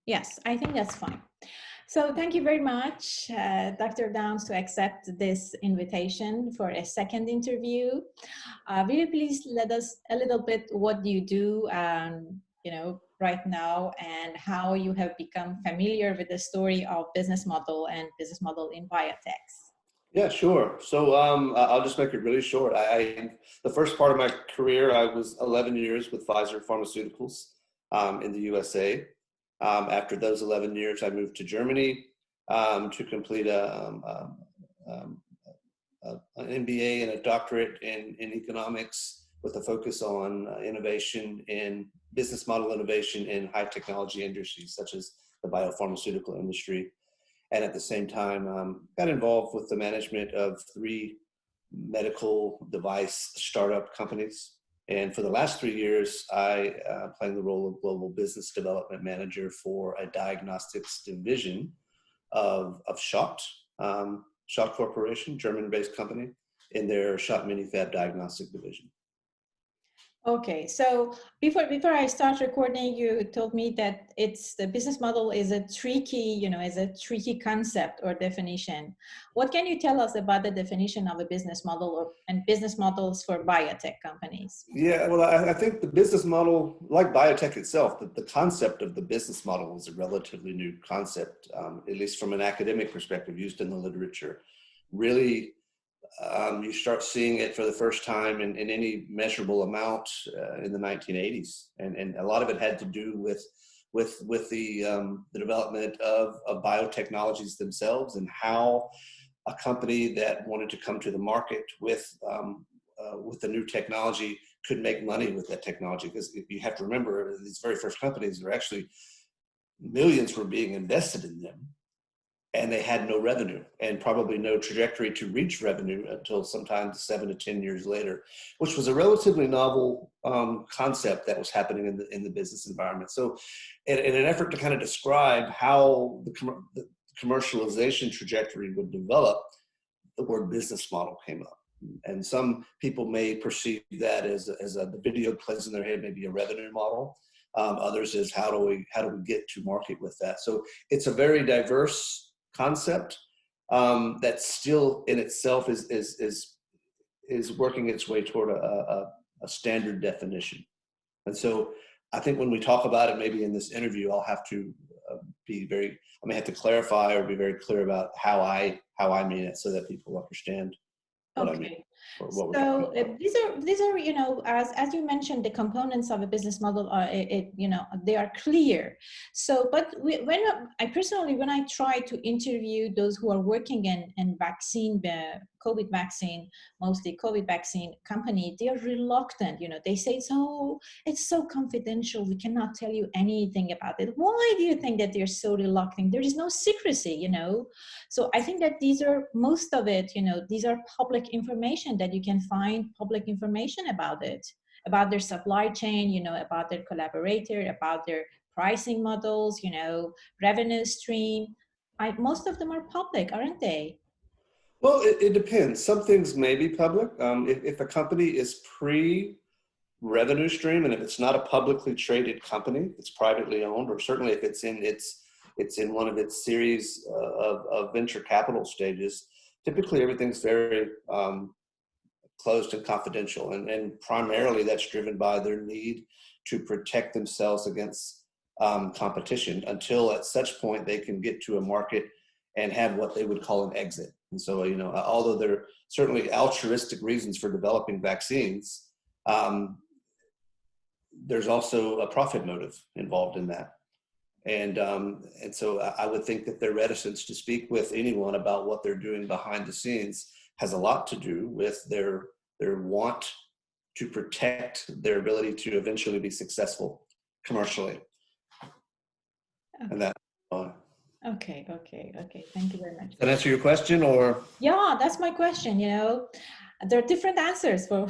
Yes, I think that's fine. So thank you very much, Dr. Downs, to accept this invitation for a second interview. Will you please let us a little bit what do you do, right now, and how you have become familiar with the story of business model and business model in biotech? Yeah, sure. So I'll just make it really short. The first part of my career, I was 11 years with Pfizer Pharmaceuticals in the USA. After those 11 years, I moved to Germany to complete um, an MBA and a doctorate in economics with a focus on innovation in business model innovation in high technology industries such as the biopharmaceutical industry. And at the same time, got involved with the management of 3 medical device startup companies. And for the last 3 years, I playing the role of global business development manager for a diagnostics division of Schott, Schott Corporation, German-based company, in their Schott Minifab diagnostic division. Okay, so before I start recording, you told me that the business model is a tricky concept or definition. What can you tell us about the definition of a business model and business models for biotech companies? Yeah, well, I think the business model, like biotech itself, the concept of the business model is a relatively new concept, at least from an academic perspective, used in the literature. Really, you start seeing it for the first time in any measurable amount in the 1980s, and a lot of it had to do with the development of biotechnologies themselves, and how a company that wanted to come to the market with the new technology could make money with that technology. Because you have to remember, these very first companies were actually, millions were being invested in them, and they had no revenue and probably no trajectory to reach revenue until sometime 7 to 10 years later, which was a relatively novel concept that was happening in the business environment. So in an effort to kind of describe how the commercialization trajectory would develop, the word business model came up. And some people may perceive that as the video plays in their head, maybe a revenue model. Others is how do we get to market with that? So it's a very diverse concept that still in itself is working its way toward a standard definition. And so I think when we talk about it, maybe in this interview, I'll have to I may have to clarify or be very clear about how I mean it, so that people understand what I mean. So these are as you mentioned, the components of a business model are they are clear. So but when I try to interview those who are working in vaccine, COVID vaccine, mostly COVID vaccine company, they are reluctant. They say, so it's so confidential, we cannot tell you anything about it. Why do you think that they're so reluctant? There is no secrecy. So I think that most of it, these are public information, that you can find public information about it, about their supply chain, about their collaborator, about their pricing models, revenue stream. Most of them are public, aren't they? Well, it depends. Some things may be public. If a company is pre-revenue stream, and if it's not a publicly traded company, it's privately owned, or certainly if it's in one of its series of venture capital stages, typically everything's very closed and confidential, and primarily that's driven by their need to protect themselves against competition, until at such point they can get to a market and have what they would call an exit. And so, although there are certainly altruistic reasons for developing vaccines, there's also a profit motive involved in that. And so I would think that their reticence to speak with anyone about what they're doing behind the scenes has a lot to do with their want to protect their ability to eventually be successful commercially. Okay. And that. Okay. Thank you very much. Does that answer your question, or? Yeah, that's my question. There are different answers for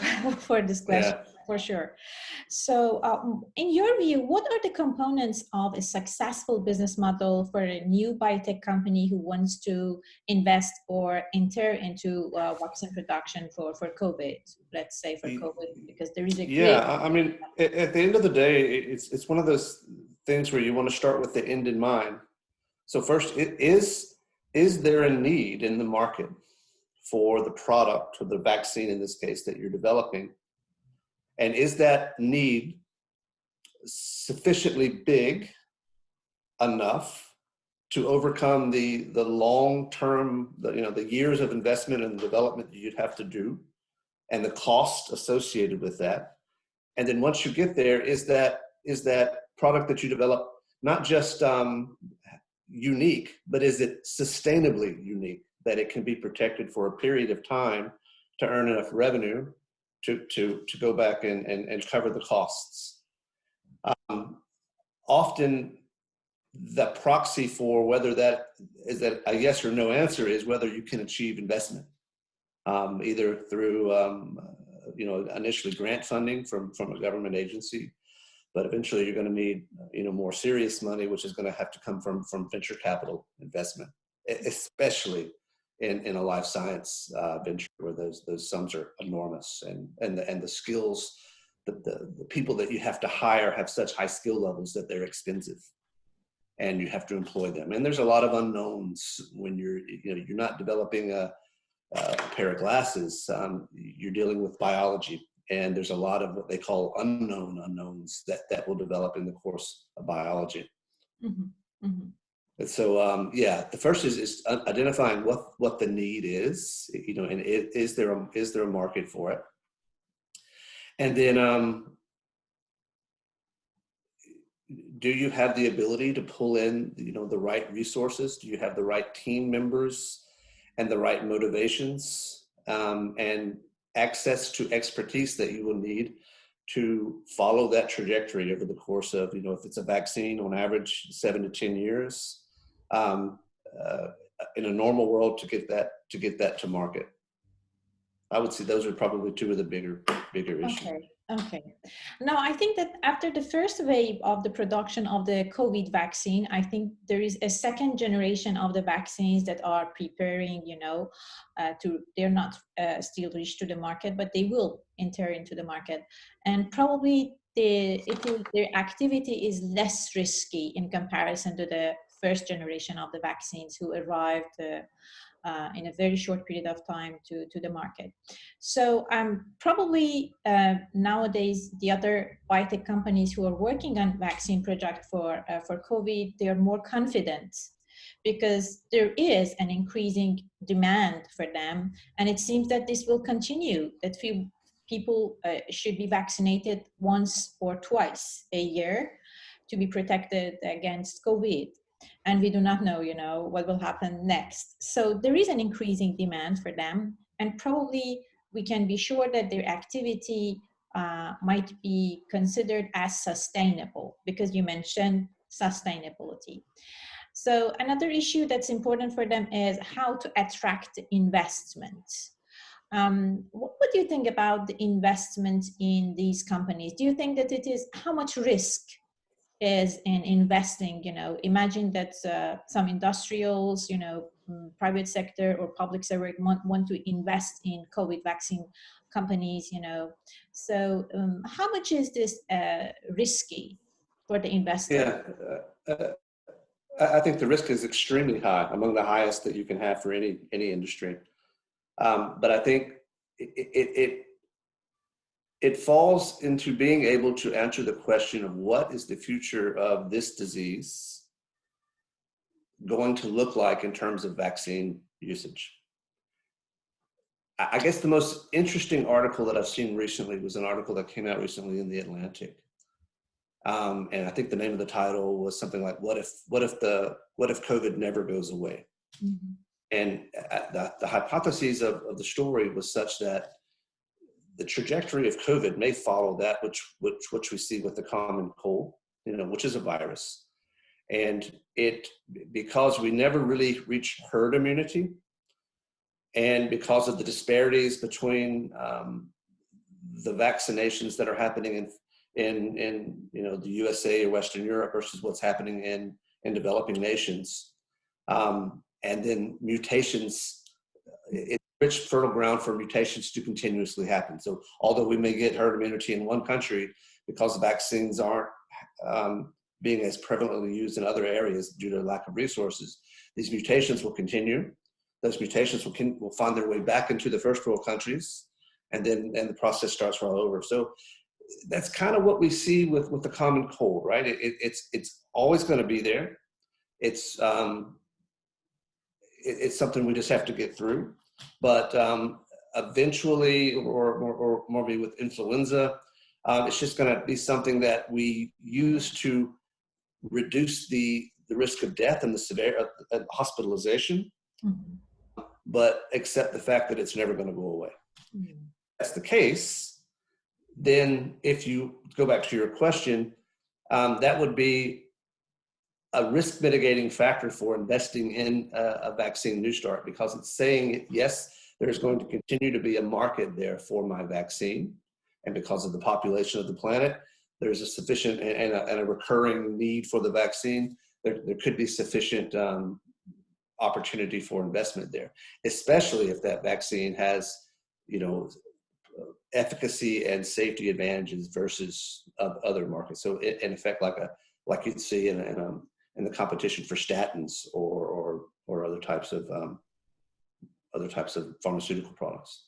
this question. Yeah. For sure. So in your view, what are the components of a successful business model for a new biotech company who wants to invest or enter into vaccine production for COVID, let's say for COVID, because there is a I mean, at the end of the day, it's one of those things where you want to start with the end in mind. So first, is there a need in the market for the product or the vaccine in this case that you're developing? And is that need sufficiently big enough to overcome the long-term, the years of investment and development that you'd have to do and the cost associated with that? And then once you get there, is that product that you develop not just unique, but is it sustainably unique, that it can be protected for a period of time to earn enough revenue to go back and cover the costs? Often the proxy for whether that is that a yes or no answer is whether you can achieve investment, either through initially grant funding from a government agency, but eventually you're going to need more serious money, which is going to have to come from venture capital investment, especially in a life science venture where those sums are enormous, and the skills, the people that you have to hire have such high skill levels that they're expensive, and you have to employ them. And there's a lot of unknowns when you're not developing a pair of glasses. You're dealing with biology, and there's a lot of what they call unknown unknowns that will develop in the course of biology. Mm-hmm. Mm-hmm. And so, the first is identifying what the need is, and is there a market for it? And then, do you have the ability to pull in, the right resources? Do you have the right team members and the right motivations, and access to expertise that you will need to follow that trajectory over the course of, if it's a vaccine, on average 7 to 10 years, in a normal world, to get that to market? I would say those are probably two of the bigger issues. Okay. Now, I think that after the first wave of the production of the COVID vaccine, I think there is a second generation of the vaccines that are preparing, they're not still reached to the market, but they will enter into the market. And probably their activity is less risky in comparison to the first generation of the vaccines who arrived in a very short period of time to the market. So probably nowadays, the other biotech companies who are working on vaccine project for COVID, they are more confident because there is an increasing demand for them. And it seems that this will continue, that few people should be vaccinated once or twice a year to be protected against COVID. And we do not know, what will happen next. So there is an increasing demand for them, and probably we can be sure that their activity might be considered as sustainable, because you mentioned sustainability. So another issue that's important for them is how to attract investment. What do you think about the investment in these companies? Do you think that how much risk is in investing? Imagine that some industrials, private sector or public sector want to invest in COVID vaccine companies, So how much is this risky for the investor? Yeah, I think the risk is extremely high, among the highest that you can have for any industry. But I think it falls into being able to answer the question of what is the future of this disease going to look like in terms of vaccine usage. I guess the most interesting article that I've seen recently was an article that came out recently in The Atlantic. And I think the name of the title was something like, what if COVID never goes away? Mm-hmm. And the hypotheses of the story was such that the trajectory of COVID may follow that which we see with the common cold, which is a virus. And because we never really reached herd immunity, and because of the disparities between the vaccinations that are happening in the USA or Western Europe versus what's happening in developing nations, and then mutations, it's rich fertile ground for mutations to continuously happen. So although we may get herd immunity in one country, because vaccines aren't being as prevalently used in other areas due to lack of resources, these mutations will continue. Those mutations will find their way back into the first world countries, and the process starts all over. So that's kind of what we see with the common cold, right? It's always going to be there. It's something we just have to get through. But eventually, or maybe with influenza, it's just going to be something that we use to reduce the risk of death and the severe hospitalization, but accept the fact that it's never going to go away. If that's the case, then if you go back to your question, that would be a risk mitigating factor for investing in a vaccine new start, because it's saying, yes, there's going to continue to be a market there for my vaccine. And because of the population of the planet, there's a sufficient and a recurring need for the vaccine. There could be sufficient opportunity for investment there, especially if that vaccine has, efficacy and safety advantages versus other markets. So in effect, like you'd see in the competition for statins or other types of pharmaceutical products.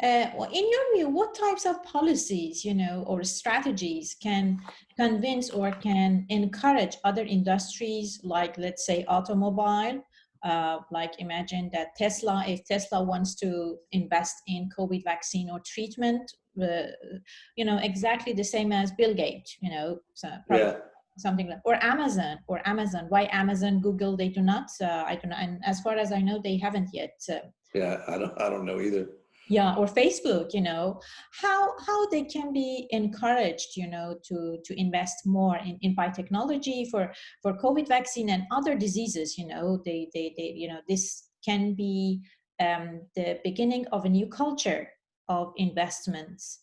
Well, in your view, what types of policies, or strategies can convince or can encourage other industries, like, let's say, automobile? Like, imagine that if Tesla wants to invest in COVID vaccine or treatment, exactly the same as Bill Gates, so probably something like, or Amazon. Why Amazon, Google, they do not? I don't know. And as far as I know, they haven't yet. I don't know either. Yeah, or Facebook, how they can be encouraged, to invest more in biotechnology for COVID vaccine and other diseases. They this can be the beginning of a new culture of investments.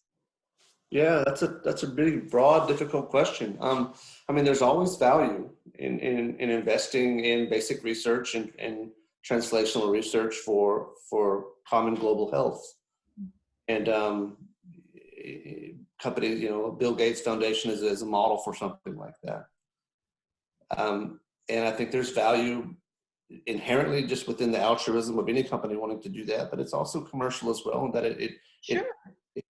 Yeah, that's a really broad, difficult question. There's always value in investing in basic research and translational research for common global health. And companies, Bill Gates Foundation is a model for something like that. And I think there's value inherently just within the altruism of any company wanting to do that, but it's also commercial as well, and that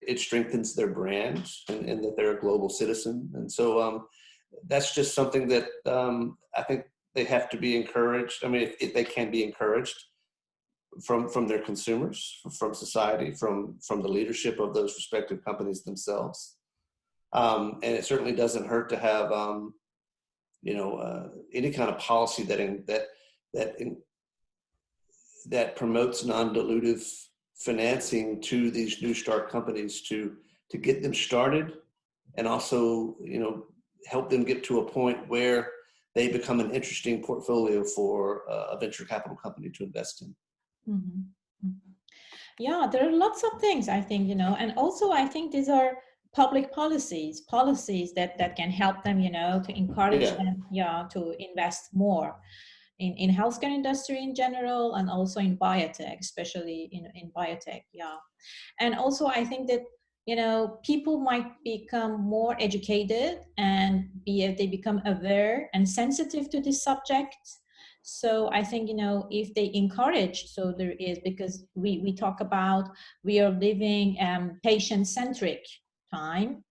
it strengthens their brand and that they're a global citizen. And so that's just something that I think they have to be encouraged. If they can be encouraged from their consumers, from society, from the leadership of those respective companies themselves. And it certainly doesn't hurt to have any kind of policy that promotes non-dilutive financing to these new start companies to get them started, and also help them get to a point where they become an interesting portfolio for a venture capital company to invest in. Yeah, there are lots of things, I think, and also I think these are public policies that can help them, to encourage them, to invest more in healthcare industry in general, and also in biotech, especially in biotech. And also I think that, people might become more educated and they become aware and sensitive to this subject. So I think, if they encourage, so there is, because we talk about, we are living patient-centric time,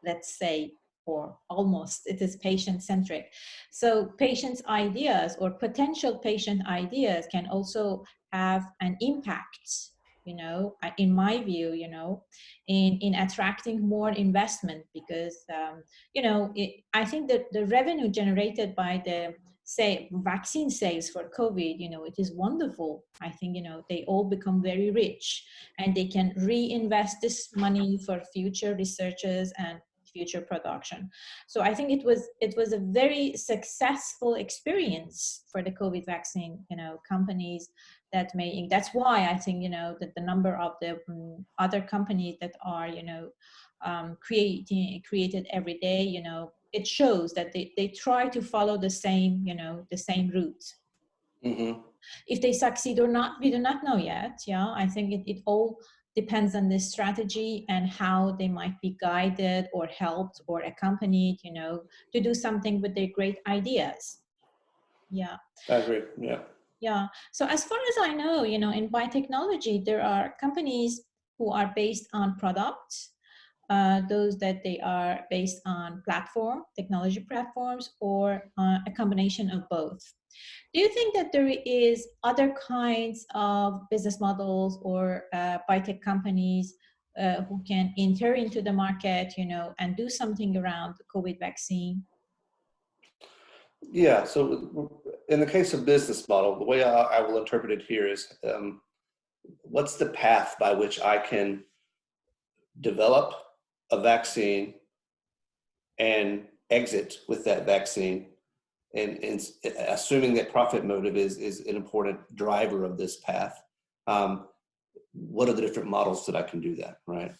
let's say, or almost it is patient-centric. So patients' ideas or potential patient ideas can also have an impact, in my view, in attracting more investment, because, I think that the revenue generated by the vaccine sales for COVID, it is wonderful. I think, they all become very rich, and they can reinvest this money for future researchers and future production. So I think it was a very successful experience for the COVID vaccine, companies that's why I think, that the number of the other companies that are, created every day, it shows that they try to follow the same route. If they succeed or not, we do not know yet. I think it all depends on the strategy and how they might be guided or helped or accompanied, to do something with their great ideas. Yeah. I agree. Yeah. Yeah. So as far as I know, in biotechnology, there are companies who are based on products, those that they are based on technology platforms, or a combination of both. Do you think that there is other kinds of business models or biotech companies who can enter into the market, and do something around the COVID vaccine? Yeah. So in the case of business model, the way I will interpret it here is, what's the path by which I can develop a vaccine and exit with that vaccine, and assuming that profit motive is an important driver of this path. What are the different models that I can do that, right?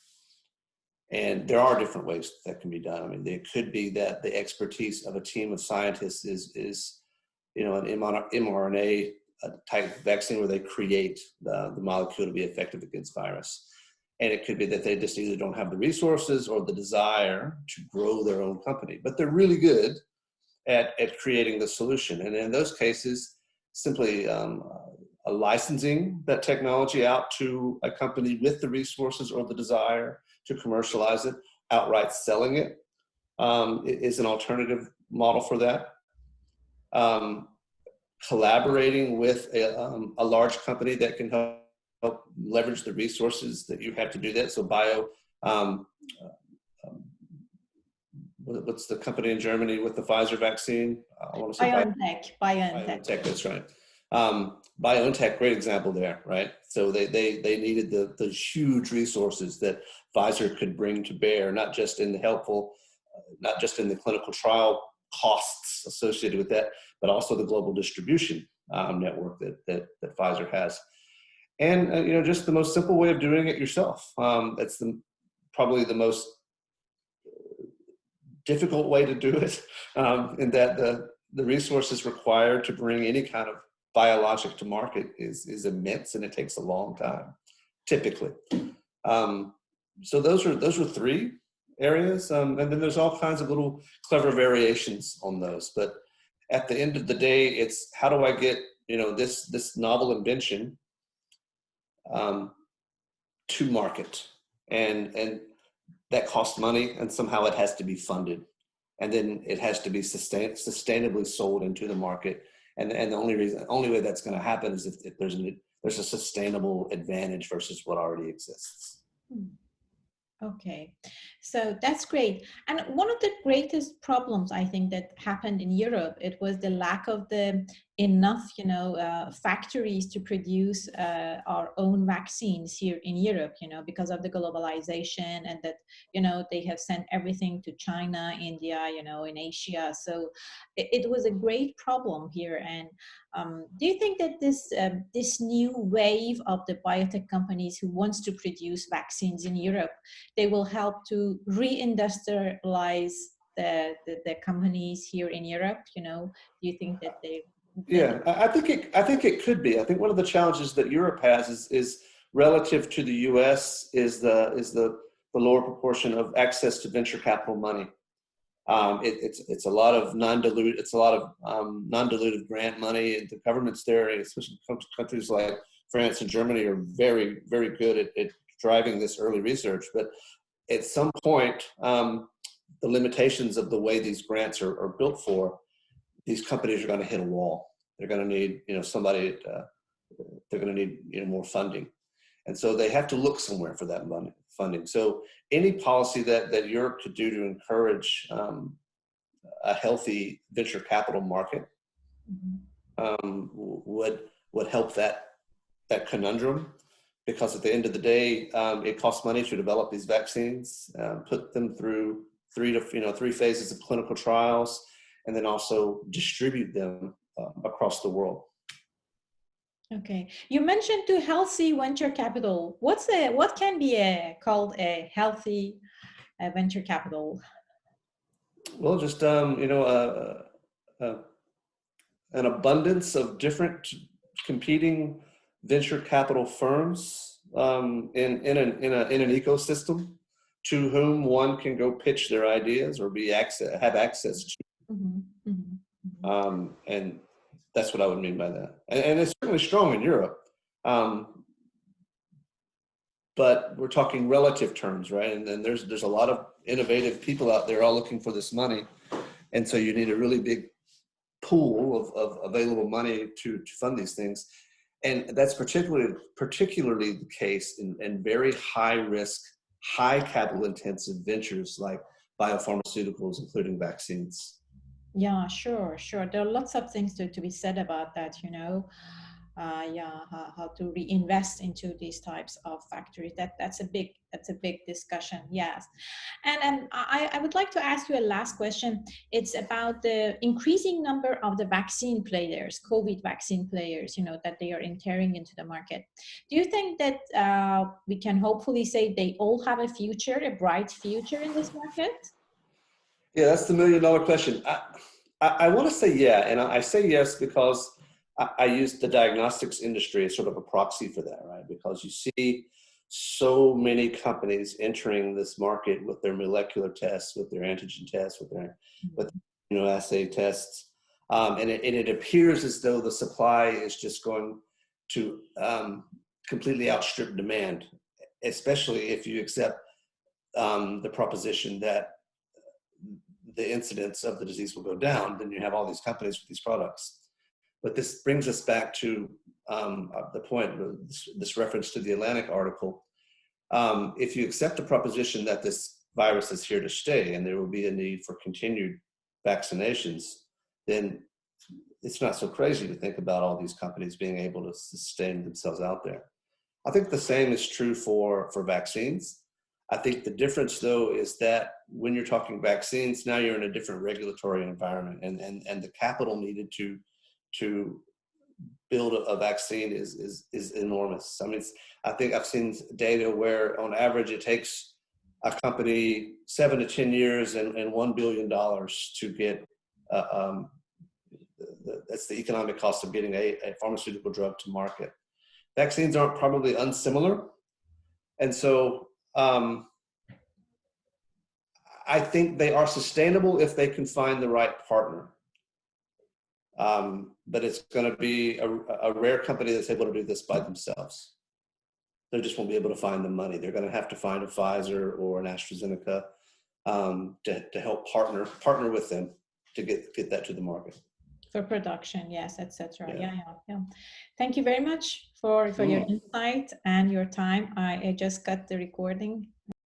And there are different ways that can be done. I mean, it could be that the expertise of a team of scientists is an mRNA type vaccine where they create the molecule to be effective against virus. And it could be that they just either don't have the resources or the desire to grow their own company, but they're really good at creating the solution. And in those cases, simply licensing that technology out to a company with the resources or the desire to commercialize it, outright selling it, is an alternative model for that. Collaborating with a large company that can help leverage the resources that you have to do that. So what's the company in Germany with the Pfizer vaccine? I want to say BioNTech. BioNTech, that's right. BioNTech, great example there, right? So they needed the huge resources that Pfizer could bring to bear, not just in the clinical trial costs associated with that, but also the global distribution network that Pfizer has. And just the most simple way of doing it yourself. That's probably the most difficult way to do it, in that the resources required to bring any kind of biologic to market is immense, and it takes a long time, typically. So those are three areas, and then there's all kinds of little clever variations on those. But at the end of the day, it's how do I get this novel invention to market, and that costs money, and somehow it has to be funded, and then it has to be sustainably sold into the market. And the only way that's going to happen is if there's a sustainable advantage versus what already exists. Okay, so that's great. And one of the greatest problems I think that happened in Europe, it was the lack of enough, factories to produce our own vaccines here in Europe, because of the globalization, and that, they have sent everything to China, India, in Asia. So it was a great problem here. And do you think that this new wave of the biotech companies who wants to produce vaccines in Europe, they will help to reindustrialize the companies here in Europe? Do you think that they? Yeah, I think it could be. I think one of the challenges that Europe has is relative to the U.S. is the lower proportion of access to venture capital money. It's a lot of non-dilutive grant money, and the governments there, especially countries like France and Germany, are very, very good at driving this early research. But at some point, the limitations of the way these grants are built for, these companies are going to hit a wall. They're going to need, somebody. They're going to need, more funding, and so they have to look somewhere for that funding. So any policy that Europe could do to encourage a healthy venture capital market would help that conundrum, because at the end of the day, it costs money to develop these vaccines, put them through three phases of clinical trials, and then also distribute them across the world. Okay, you mentioned to healthy venture capital. What can be called a healthy venture capital? Well, just an abundance of different competing venture capital firms in an ecosystem to whom one can go pitch their ideas or have access to. Mm-hmm. Mm-hmm. Mm-hmm. And that's what I would mean by that. And it's certainly strong in Europe. But we're talking relative terms, right? And then there's a lot of innovative people out there all looking for this money. And so you need a really big pool of available money to fund these things. And that's particularly the case in very high risk, high capital intensive ventures like biopharmaceuticals, including vaccines. Yeah, sure. There are lots of things to be said about that, how to reinvest into these types of factories. That's a big discussion. Yes. And I would like to ask you a last question. It's about the increasing number of the vaccine players, COVID vaccine players, that they are entering into the market. Do you think that we can hopefully say they all have a future, a bright future in this market? Yeah, that's the $1 million question. I want to say yeah, and I say yes because I use the diagnostics industry as sort of a proxy for that, right? Because you see so many companies entering this market with their molecular tests, with their antigen tests, with immunoassay tests, and it appears as though the supply is just going to completely outstrip demand, especially if you accept the proposition that the incidence of the disease will go down. Then you have all these companies with these products. But this brings us back to the point, this reference to the Atlantic article. If you accept the proposition that this virus is here to stay and there will be a need for continued vaccinations, then it's not so crazy to think about all these companies being able to sustain themselves out there. I think the same is true for vaccines. I think the difference, though, is that when you're talking vaccines, now you're in a different regulatory environment, and the capital needed to build a vaccine is enormous. I mean, I think I've seen data where, on average, it takes a company 7 to 10 years and $1 billion to get. That's the economic cost of getting a pharmaceutical drug to market. Vaccines aren't probably unsimilar, and so. I think they are sustainable if they can find the right partner. But it's going to be a rare company that's able to do this by themselves. They just won't be able to find the money. They're going to have to find a Pfizer or an AstraZeneca to help partner with them to get that to the market. For production, yes, etc. Yeah. Thank you very much for your insight and your time. I just got the recording